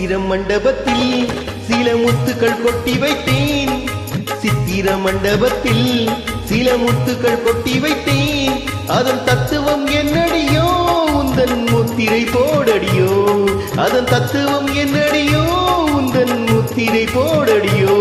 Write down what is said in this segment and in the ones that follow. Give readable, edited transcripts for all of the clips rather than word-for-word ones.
சித்திர மண்டபத்தில் சில முத்துக்கள் கொட்டி வைத்தேன். சித்திர மண்டபத்தில் சில முத்துக்கள் கொட்டி வைத்தேன். அதன் தத்துவம் என்னடியோ உந்தன் முத்திரை போடடியோ. அதன் தத்துவம் என்னடியோ உந்தன் முத்திரை போடடியோ.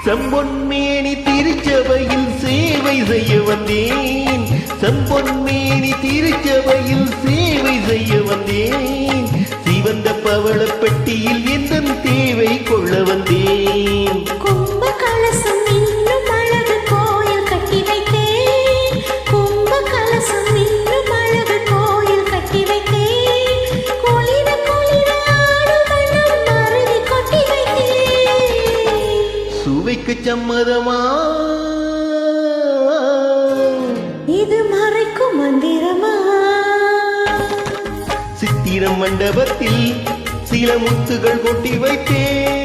செம்பொன்மேனி திருச்சபையில் சேவை செய்ய வந்தேன். செம்பொன்மேனி திருச்சபையில் சேவை செய்ய வந்தேன். சிவந்த பவள பெட்டியில் எந்த தேவை கொள்ள வந்தேன். கும்ப கலசம் இன்னும் அழகு கோயில் கட்டி வைத்தேன். கும்ப கலசம் இன்னும் அழகு கோயில் கட்டி வைத்தேன். குளிர குளிர ஆடும் வண்ணம் மருதி கொட்டி வைத்தேன். சுவைக்கு சம்மதமா இது மறைக்கும் மந்திரமா? சித்திர மண்டபத்தில் சில முத்துகள் கொட்டி வைத்தேன்.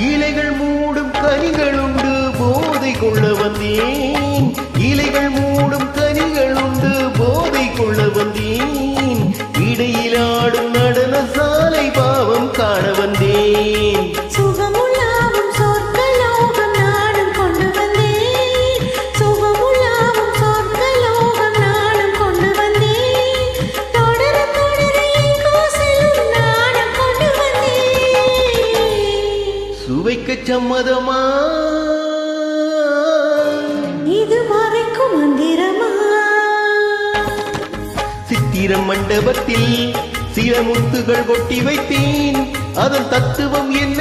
இலைகள் மூடும் கனிகள் உண்டு போதை கொள்ள வந்தேன். இலைகள் மூடும் கனிகள் உண்டு போதை கொள்ள வந்தேன். இடையில் ஆடும் நடன சாலை பாவம் காண வந்தேன். சுகமுள்ளாவும் சொர்க்கலோகம் நானும் கொண்டு வந்தேன். சுகமுள்ளாவும் சொர்க்கலோகம் நானும் கொண்டு வந்தேன். தொடர தொடர எங்கோ செல்லும் நானும் கொண்டு வந்தேன். சுவைக்கு சம்மதமா இது மறைக்கும் மந்திரமா? சித்திர மண்டபத்தில் சில முத்துகள் கொட்டி வைத்தேன். அதன் தத்துவம் என்ன